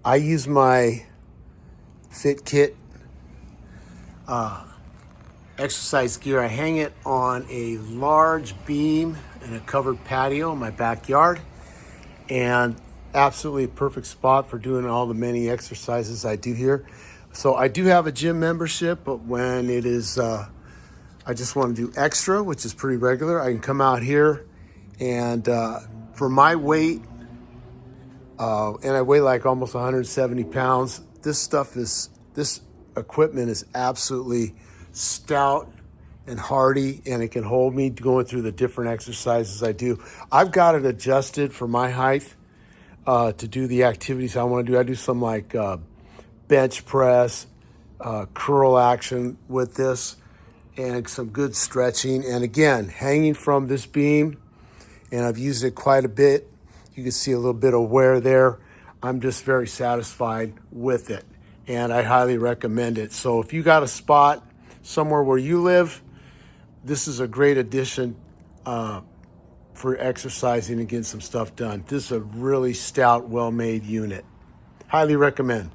I use my FITKIT exercise gear. I hang it on a large beam in a covered patio in my backyard, and absolutely perfect spot for doing all the many exercises I do here. So I do have a gym membership, but when it is I just want to do extra, which is pretty regular, I can come out here and for my weight, and I weigh like almost 170 pounds. This equipment is absolutely stout and hardy, and it can hold me going through the different exercises I do. I've got it adjusted for my height to do the activities I want to do. I do some like bench press, curl action with this, and some good stretching. And again, hanging from this beam, and I've used it quite a bit. You can see a little bit of wear there. I'm just very satisfied with it, and I highly recommend it. So if you got a spot somewhere where you live, this is a great addition for exercising and getting some stuff done. This is a really stout, well-made unit. Highly recommend.